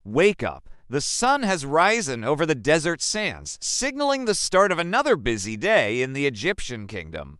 Wake up. The sun has risen over the desert sands, signaling the start of another busy day in the Egyptian kingdom.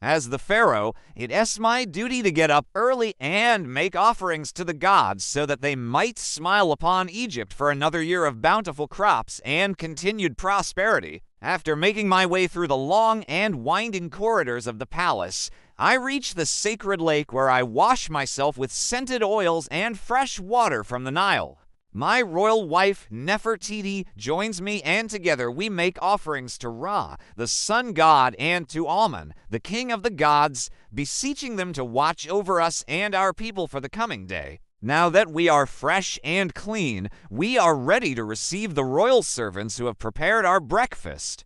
As the Pharaoh, it is my duty to get up early and make offerings to the gods so that they might smile upon Egypt for another year of bountiful crops and continued prosperity. After making my way through the long and winding corridors of the palace, I reach the sacred lake where I wash myself with scented oils and fresh water from the Nile. My royal wife, Nefertiti, joins me, and together we make offerings to Ra, the sun god, and to Amun, the king of the gods, beseeching them to watch over us and our people for the coming day. Now that we are fresh and clean, we are ready to receive the royal servants who have prepared our breakfast.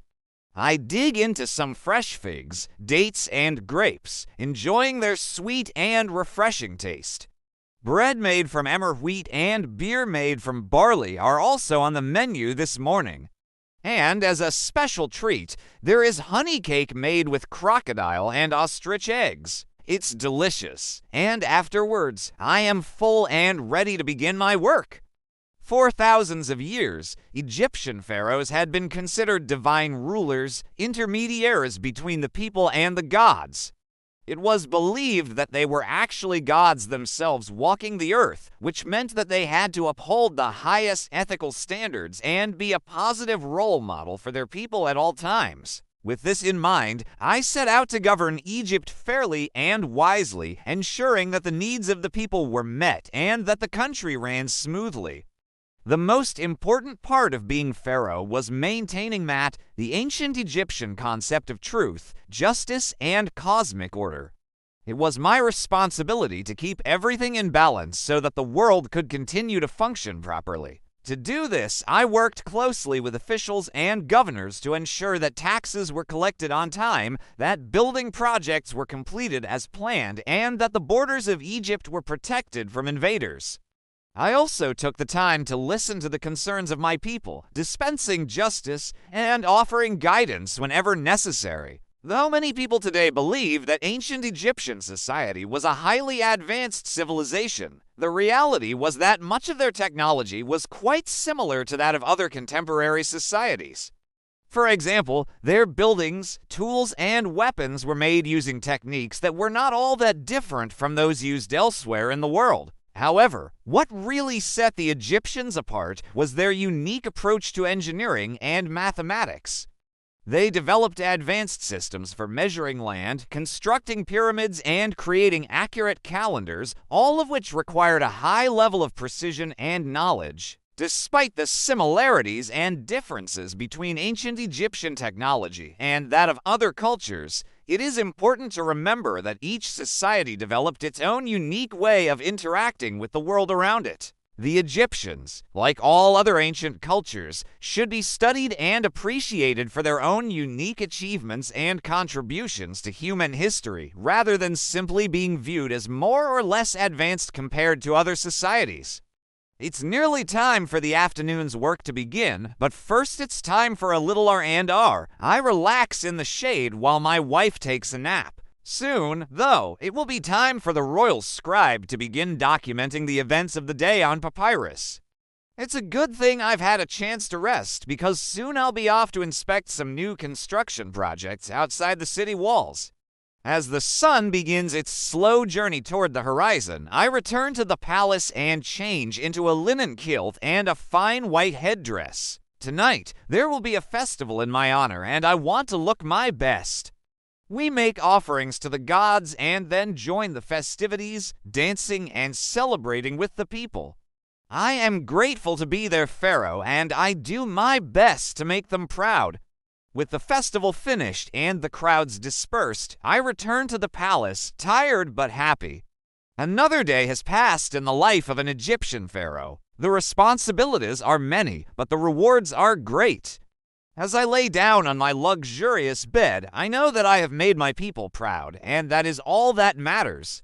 I dig into some fresh figs, dates, and grapes, enjoying their sweet and refreshing taste. Bread made from emmer wheat and beer made from barley are also on the menu this morning. And as a special treat, there is honey cake made with crocodile and ostrich eggs. It's delicious, and afterwards, I am full and ready to begin my work. For thousands of years, Egyptian pharaohs had been considered divine rulers, intermediaries between the people and the gods. It was believed that they were actually gods themselves walking the earth, which meant that they had to uphold the highest ethical standards and be a positive role model for their people at all times. With this in mind, I set out to govern Egypt fairly and wisely, ensuring that the needs of the people were met and that the country ran smoothly. The most important part of being pharaoh was maintaining the ancient Egyptian concept of truth, justice, and cosmic order. It was my responsibility to keep everything in balance so that the world could continue to function properly. To do this, I worked closely with officials and governors to ensure that taxes were collected on time, that building projects were completed as planned, and that the borders of Egypt were protected from invaders. I also took the time to listen to the concerns of my people, dispensing justice and offering guidance whenever necessary. Though many people today believe that ancient Egyptian society was a highly advanced civilization, the reality was that much of their technology was quite similar to that of other contemporary societies. For example, their buildings, tools, and weapons were made using techniques that were not all that different from those used elsewhere in the world. However, what really set the Egyptians apart was their unique approach to engineering and mathematics. They developed advanced systems for measuring land, constructing pyramids, and creating accurate calendars, all of which required a high level of precision and knowledge. Despite the similarities and differences between ancient Egyptian technology and that of other cultures, it is important to remember that each society developed its own unique way of interacting with the world around it. The Egyptians, like all other ancient cultures, should be studied and appreciated for their own unique achievements and contributions to human history, rather than simply being viewed as more or less advanced compared to other societies. It's nearly time for the afternoon's work to begin, but first it's time for a little R&R. I relax in the shade while my wife takes a nap. Soon, though, it will be time for the royal scribe to begin documenting the events of the day on papyrus. It's a good thing I've had a chance to rest, because soon I'll be off to inspect some new construction projects outside the city walls. As the sun begins its slow journey toward the horizon, I return to the palace and change into a linen kilt and a fine white headdress. Tonight, there will be a festival in my honor, and I want to look my best. We make offerings to the gods and then join the festivities, dancing and celebrating with the people. I am grateful to be their pharaoh, and I do my best to make them proud. With the festival finished and the crowds dispersed, I return to the palace, tired but happy. Another day has passed in the life of an Egyptian pharaoh. The responsibilities are many, but the rewards are great. As I lay down on my luxurious bed, I know that I have made my people proud, and that is all that matters.